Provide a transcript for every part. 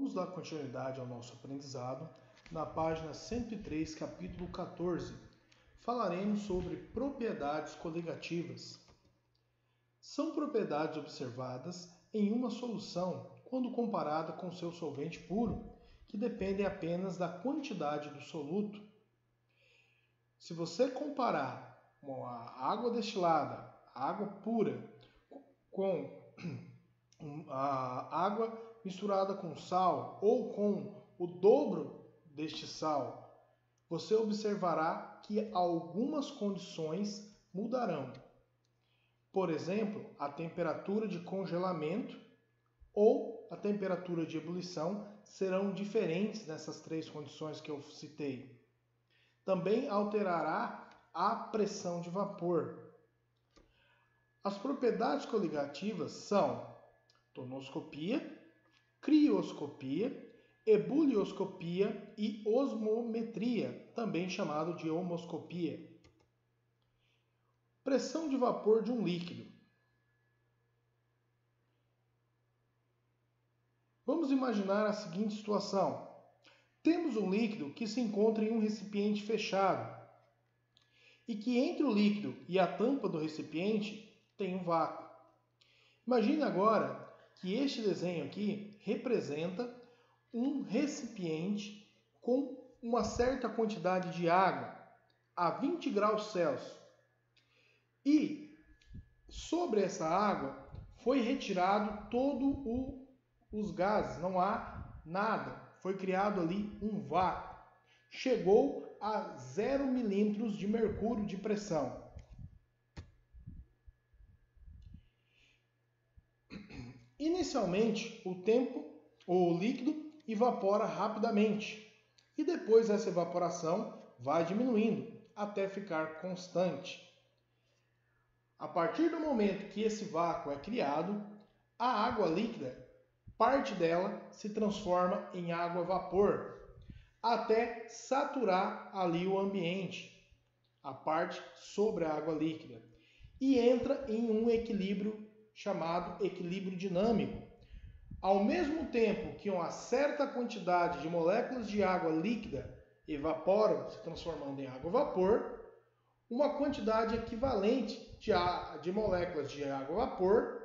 Vamos dar continuidade ao nosso aprendizado. Na página 103, capítulo 14, falaremos sobre propriedades coligativas. São propriedades observadas em uma solução quando comparada com seu solvente puro, que dependem apenas da quantidade do soluto. Se você comparar a água destilada, a água pura, com a água misturada com sal ou com o dobro deste sal, você observará que algumas condições mudarão. Por exemplo, a temperatura de congelamento ou a temperatura de ebulição serão diferentes nessas três condições que eu citei. Também alterará a pressão de vapor. As propriedades coligativas são tonoscopia, crioscopia, ebulioscopia e osmometria, também chamado de ohmoscopia. Pressão de vapor de um líquido. Vamos imaginar a seguinte situação. Temos um líquido que se encontra em um recipiente fechado e que entre o líquido e a tampa do recipiente tem um vácuo. Imagine agora que este desenho aqui representa um recipiente com uma certa quantidade de água a 20 graus Celsius. E sobre essa água foi retirado todos os gases, não há nada, foi criado ali um vácuo. Chegou a 0 milímetros de mercúrio de pressão. Inicialmente, o líquido evapora rapidamente e depois essa evaporação vai diminuindo até ficar constante. A partir do momento que esse vácuo é criado, a água líquida, parte dela se transforma em água vapor, até saturar ali o ambiente, a parte sobre a água líquida, e entra em um equilíbrio chamado equilíbrio dinâmico. Ao mesmo tempo que uma certa quantidade de moléculas de água líquida evaporam, se transformando em água vapor, uma quantidade equivalente de moléculas de água vapor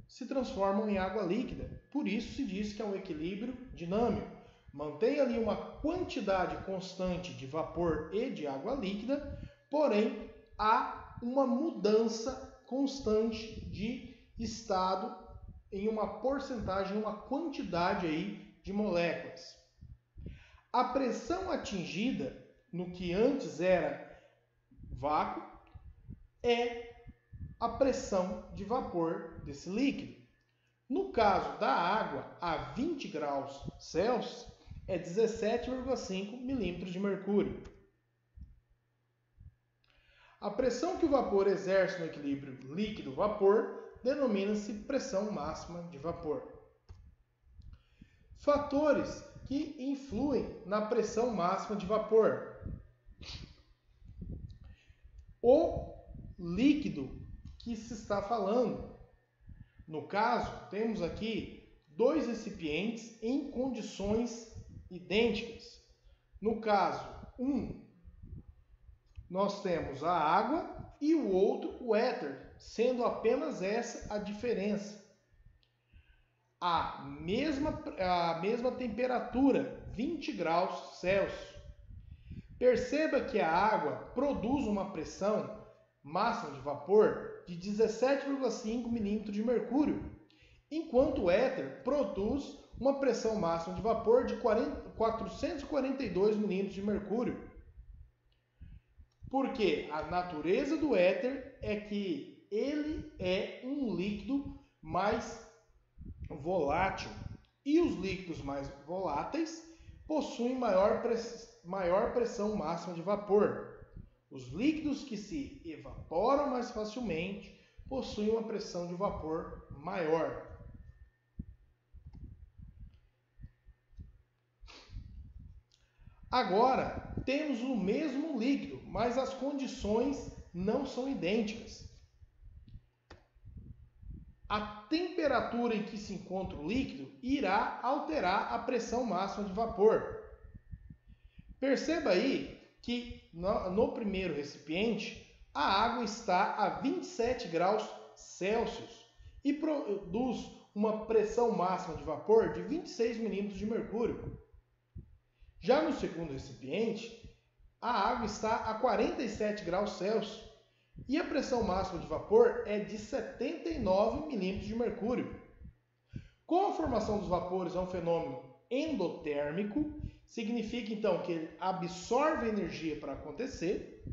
se transformam em água líquida. Por isso se diz que é um equilíbrio dinâmico. Mantém ali uma quantidade constante de vapor e de água líquida, porém há uma mudança constante de estado em uma porcentagem, uma quantidade aí de moléculas. A pressão atingida no que antes era vácuo é a pressão de vapor desse líquido. No caso da água a 20 graus Celsius é 17,5 milímetros de mercúrio. A pressão que o vapor exerce no equilíbrio líquido-vapor denomina-se pressão máxima de vapor. Fatores que influem na pressão máxima de vapor. O líquido que se está falando. No caso, temos aqui dois recipientes em condições idênticas. No caso, nós temos a água e o outro o éter, sendo apenas essa a diferença. A mesma temperatura, 20 graus Celsius. Perceba que a água produz uma pressão máxima de vapor de 17,5 milímetros de mercúrio, enquanto o éter produz uma pressão máxima de vapor de 442 milímetros de mercúrio. Porque a natureza do éter é que ele é um líquido mais volátil. E os líquidos mais voláteis possuem maior pressão máxima de vapor. Os líquidos que se evaporam mais facilmente possuem uma pressão de vapor maior. Agora, temos o mesmo líquido, mas as condições não são idênticas. A temperatura em que se encontra o líquido irá alterar a pressão máxima de vapor. Perceba aí que no primeiro recipiente a água está a 27 graus Celsius e produz uma pressão máxima de vapor de 26 milímetros de mercúrio. Já no segundo recipiente, a água está a 47 graus Celsius e a pressão máxima de vapor é de 79 milímetros de mercúrio. Como a formação dos vapores é um fenômeno endotérmico, significa então que ele absorve energia para acontecer,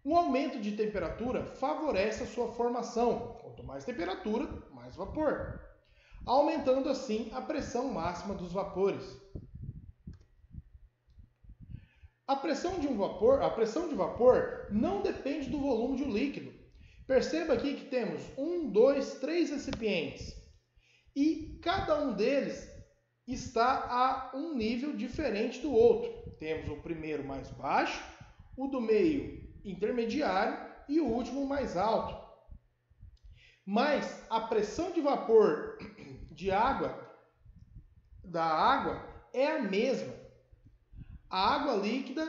um aumento de temperatura favorece a sua formação. Quanto mais temperatura, mais vapor, aumentando assim a pressão máxima dos vapores. A pressão de vapor não depende do volume de um líquido. Perceba aqui que temos 1, 2, 3 recipientes e cada um deles está a um nível diferente do outro. Temos o primeiro mais baixo, o do meio intermediário e o último mais alto. Mas a pressão de vapor da água é a mesma. A água líquida,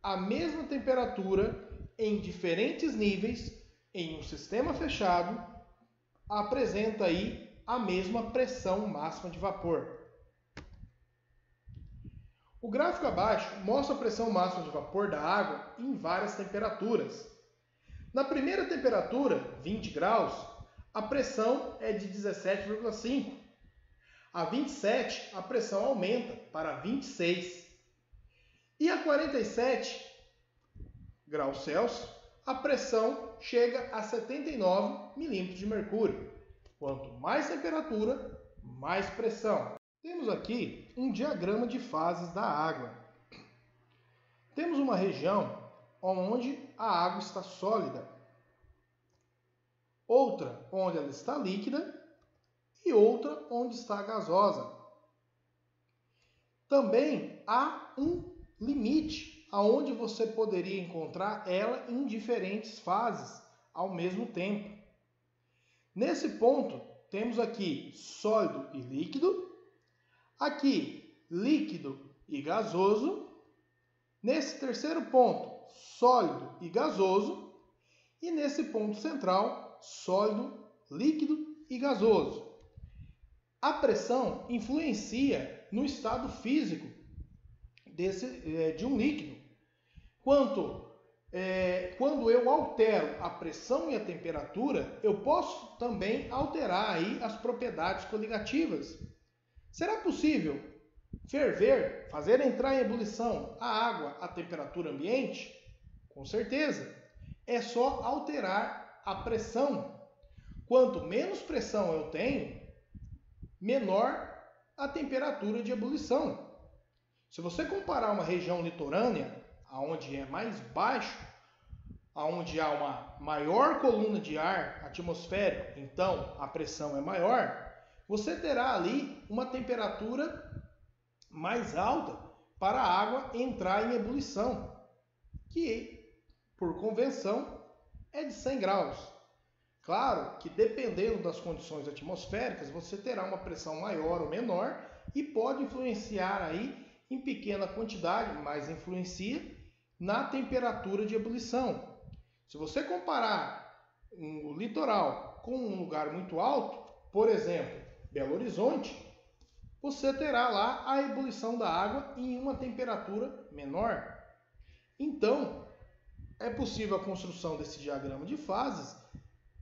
a mesma temperatura, em diferentes níveis, em um sistema fechado, apresenta aí a mesma pressão máxima de vapor. O gráfico abaixo mostra a pressão máxima de vapor da água em várias temperaturas. Na primeira temperatura, 20 graus, a pressão é de 17,5. A 27, a pressão aumenta para 26. E a 47 graus Celsius, a pressão chega a 79 milímetros de mercúrio. Quanto mais temperatura, mais pressão. Temos aqui um diagrama de fases da água. Temos uma região onde a água está sólida, outra onde ela está líquida e outra onde está gasosa. Também há um limite aonde você poderia encontrar ela em diferentes fases ao mesmo tempo. Nesse ponto, temos aqui sólido e líquido, aqui líquido e gasoso, nesse terceiro ponto, sólido e gasoso, e nesse ponto central, sólido, líquido e gasoso. A pressão influencia no estado físico de um líquido. Quando eu altero a pressão e a temperatura, eu posso também alterar aí as propriedades coligativas. Será possível ferver, fazer entrar em ebulição a água à temperatura ambiente? Com certeza. É só alterar a pressão. Quanto menos pressão eu tenho, menor a temperatura de ebulição. Se você comparar uma região litorânea, onde é mais baixo, onde há uma maior coluna de ar atmosférico, então a pressão é maior, você terá ali uma temperatura mais alta para a água entrar em ebulição, que, por convenção, é de 100 graus. Claro que dependendo das condições atmosféricas, você terá uma pressão maior ou menor e pode influenciar aí em pequena quantidade, mas influencia na temperatura de ebulição. Se você comparar o litoral com um lugar muito alto, por exemplo, Belo Horizonte, você terá lá a ebulição da água em uma temperatura menor. Então, é possível a construção desse diagrama de fases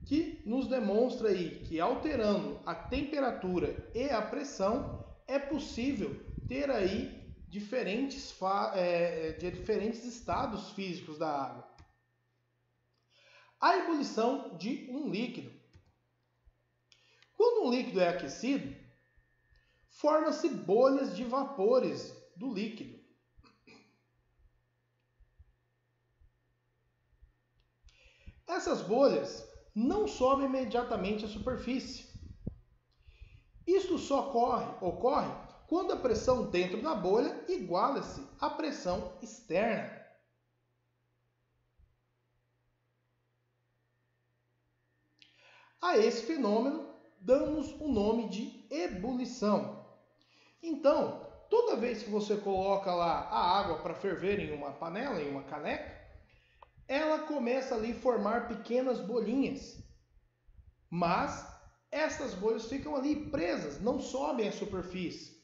que nos demonstra aí que alterando a temperatura e a pressão é possível ter aí diferentes estados físicos da água. A ebulição de um líquido. Quando um líquido é aquecido, forma-se bolhas de vapores do líquido. Essas bolhas não sobem imediatamente à superfície. Isto só ocorre quando a pressão dentro da bolha iguala-se à pressão externa. A esse fenômeno damos o nome de ebulição. Então, toda vez que você coloca lá a água para ferver em uma panela, em uma caneca, ela começa ali a formar pequenas bolinhas. Mas essas bolhas ficam ali presas, não sobem à superfície.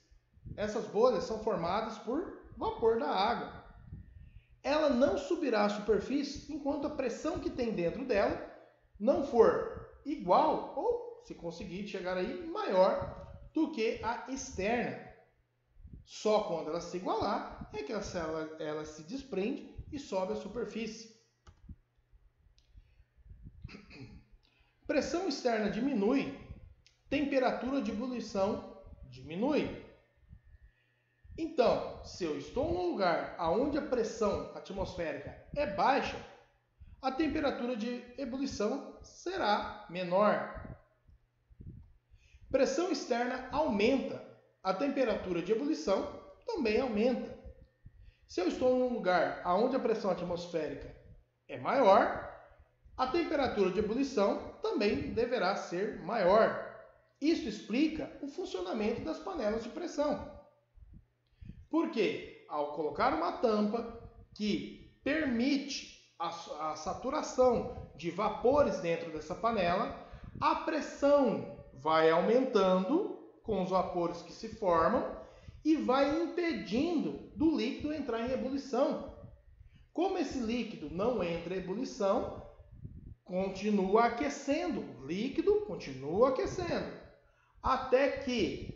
Essas bolhas são formadas por vapor da água. Ela não subirá à superfície enquanto a pressão que tem dentro dela não for igual ou, se conseguir chegar aí, maior do que a externa. Só quando ela se igualar é que ela se desprende e sobe à superfície. Pressão externa diminui, temperatura de ebulição diminui. Então, se eu estou num lugar onde a pressão atmosférica é baixa, a temperatura de ebulição será menor. Pressão externa aumenta, a temperatura de ebulição também aumenta. Se eu estou num lugar onde a pressão atmosférica é maior, a temperatura de ebulição também deverá ser maior. Isso explica o funcionamento das panelas de pressão. Porque ao colocar uma tampa que permite a saturação de vapores dentro dessa panela, a pressão vai aumentando com os vapores que se formam e vai impedindo do líquido entrar em ebulição. Como esse líquido não entra em ebulição, continua aquecendo, o líquido continua aquecendo, até que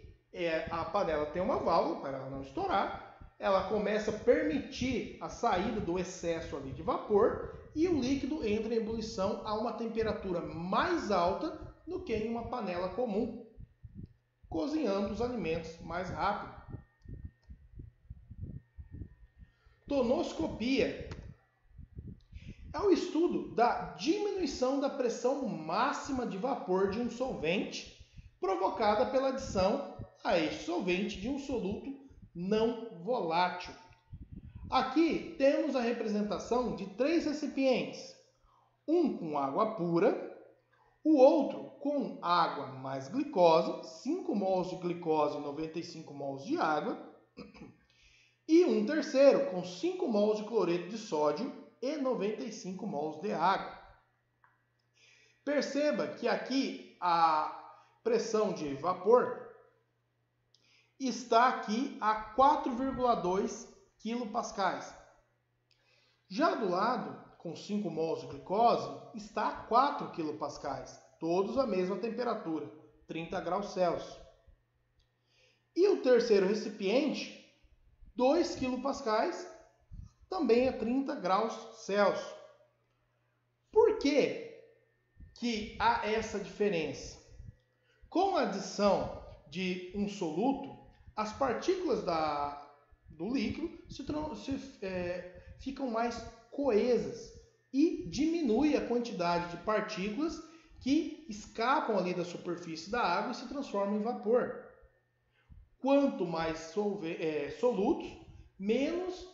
a panela tem uma válvula para ela não estourar, ela começa a permitir a saída do excesso ali de vapor e o líquido entra em ebulição a uma temperatura mais alta do que em uma panela comum, cozinhando os alimentos mais rápido. Tonoscopia é o estudo da diminuição da pressão máxima de vapor de um solvente provocada pela adição a este solvente de um soluto não volátil. Aqui temos a representação de 3 recipientes, um com água pura, o outro com água mais glicose, 5 mols de glicose e 95 mols de água, e um terceiro com 5 mols de cloreto de sódio e 95 mols de água. Perceba que aqui a pressão de vapor está aqui a 4,2 kPa. Já do lado, com 5 mols de glicose, está a 4 kPa, todos a mesma temperatura, 30 graus Celsius. E o terceiro recipiente, 2 kPa, também a 30 graus Celsius. Por que há essa diferença? Com a adição de um soluto, as partículas do líquido ficam mais coesas e diminui a quantidade de partículas que escapam ali da superfície da água e se transformam em vapor. Quanto mais solutos, menos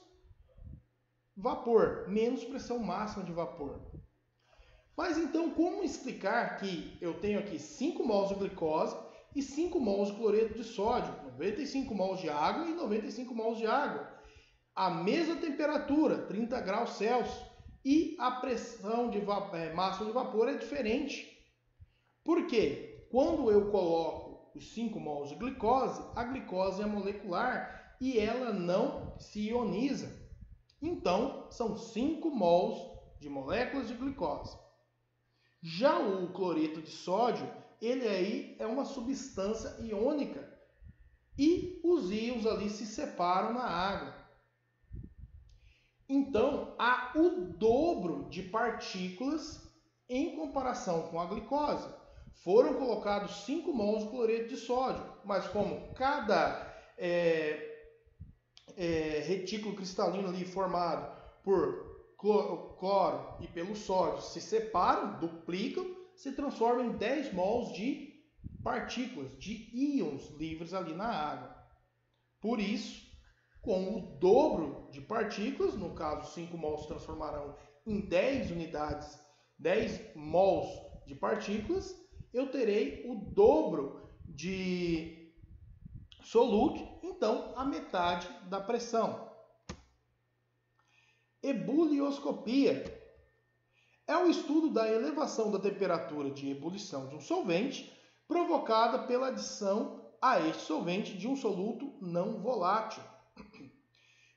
vapor, menos pressão máxima de vapor. Mas então, como explicar que eu tenho aqui 5 mols de glicose e 5 mols de cloreto de sódio, 95 mols de água e 95 mols de água, a mesma temperatura, 30 graus Celsius, e a pressão máxima de vapor é diferente? Por quê? Quando eu coloco os 5 mols de glicose, a glicose é molecular e ela não se ioniza. Então, são 5 mols de moléculas de glicose. Já o cloreto de sódio, ele aí é uma substância iônica e os íons ali se separam na água. Então, há o dobro de partículas em comparação com a glicose. Foram colocados 5 mols de cloreto de sódio, mas como cada retículo cristalino ali formado por cloro e pelo sódio se separam, duplicam, se transformam em 10 mols de partículas, de íons livres ali na água. Por isso, com o dobro de partículas, no caso 5 mols se transformarão em 10 unidades, 10 mols de partículas, eu terei o dobro de soluto, então a metade da pressão. Ebulioscopia é o estudo da elevação da temperatura de ebulição de um solvente provocada pela adição a este solvente de um soluto não volátil.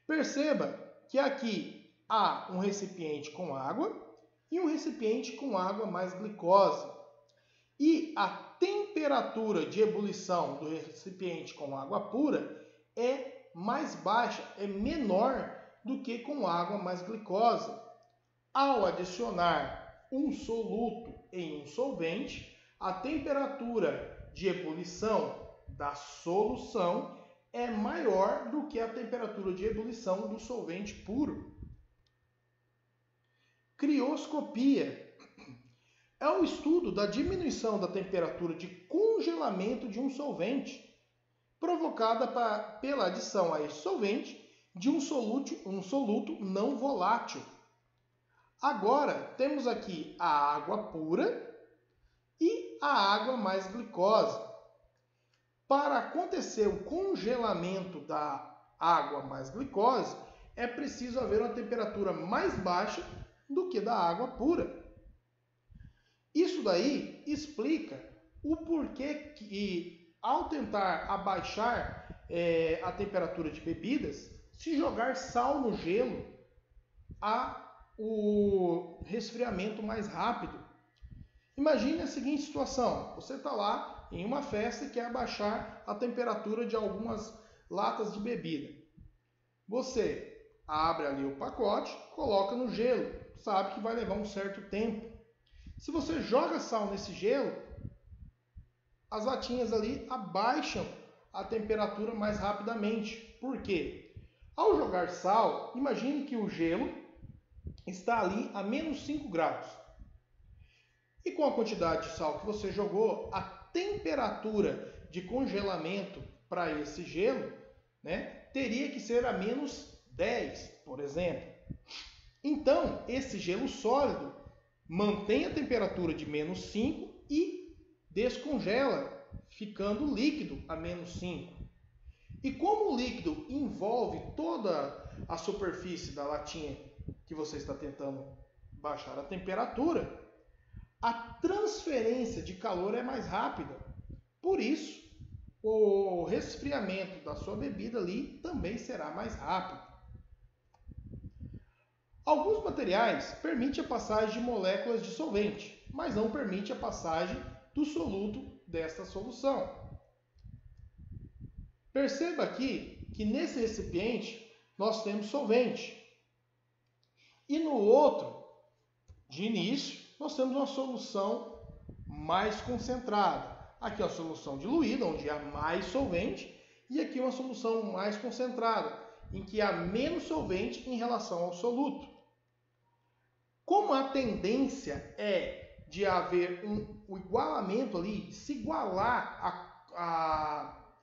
Perceba que aqui há um recipiente com água e um recipiente com água mais glicose. E a temperatura de ebulição do recipiente com água pura é mais baixa, é menor do que com água mais glicose. Ao adicionar um soluto em um solvente, a temperatura de ebulição da solução é maior do que a temperatura de ebulição do solvente puro. Crioscopia é o estudo da diminuição da temperatura de congelamento de um solvente, provocada pela adição a este solvente de um soluto não volátil. Agora, temos aqui a água pura e a água mais glicose. Para acontecer o congelamento da água mais glicose, é preciso haver uma temperatura mais baixa do que da água pura. Isso daí explica o porquê que, ao tentar abaixar a temperatura de bebidas, se jogar sal no gelo, há o resfriamento mais rápido. Imagine a seguinte situação: você está lá em uma festa e quer abaixar a temperatura de algumas latas de bebida. Você abre ali o pacote, coloca no gelo, sabe que vai levar um certo tempo. Se você joga sal nesse gelo, as latinhas ali abaixam a temperatura mais rapidamente. Por quê? Ao jogar sal, imagine que o gelo está ali a menos 5 graus. E com a quantidade de sal que você jogou, a temperatura de congelamento para esse gelo, teria que ser a menos 10, por exemplo. Então, esse gelo sólido mantém a temperatura de menos 5 e descongela, ficando líquido a menos 5. E como o líquido envolve toda a superfície da latinha que você está tentando baixar a temperatura, a transferência de calor é mais rápida. Por isso, o resfriamento da sua bebida ali também será mais rápido. Alguns materiais permitem a passagem de moléculas de solvente, mas não permite a passagem do soluto desta solução. Perceba aqui que nesse recipiente nós temos solvente. E no outro, de início, nós temos uma solução mais concentrada. Aqui é uma solução diluída, onde há mais solvente, e aqui uma solução mais concentrada, em que há menos solvente em relação ao soluto. Como a tendência é de haver o igualamento ali, de se igualar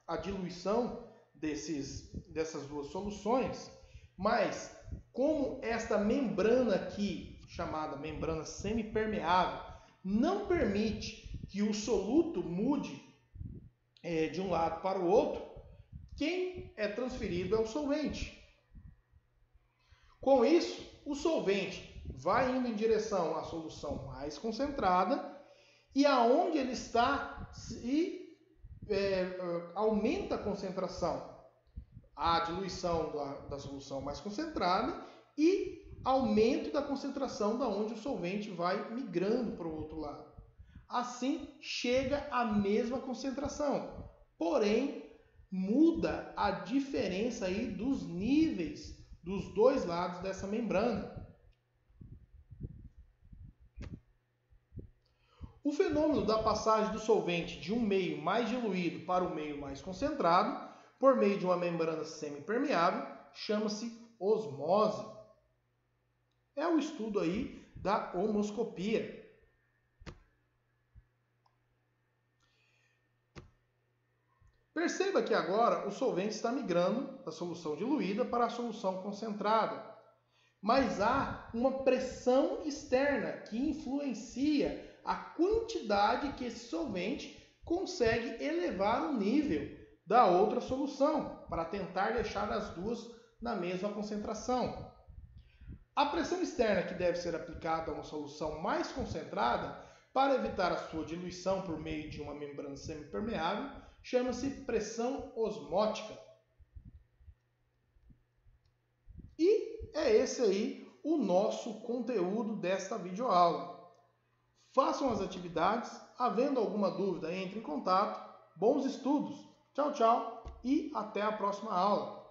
a diluição dessas duas soluções, mas como esta membrana aqui, chamada membrana semipermeável, não permite que o soluto mude de um lado para o outro, quem é transferido é o solvente. Com isso, o solvente vai indo em direção à solução mais concentrada e aonde ele está aumenta a concentração, a diluição da solução mais concentrada e aumento da concentração da onde o solvente vai migrando para o outro lado. Assim, chega à mesma concentração, porém, muda a diferença aí dos níveis dos dois lados dessa membrana. O fenômeno da passagem do solvente de um meio mais diluído para o meio mais concentrado, por meio de uma membrana semipermeável, chama-se osmose. É o estudo aí da osmoscopia. Perceba que agora o solvente está migrando da solução diluída para a solução concentrada. Mas há uma pressão externa que influencia a quantidade que esse solvente consegue elevar o nível da outra solução, para tentar deixar as duas na mesma concentração. A pressão externa que deve ser aplicada a uma solução mais concentrada para evitar a sua diluição por meio de uma membrana semipermeável chama-se pressão osmótica. E é esse aí o nosso conteúdo desta videoaula. Façam as atividades, havendo alguma dúvida, entre em contato. Bons estudos! Tchau, tchau e até a próxima aula!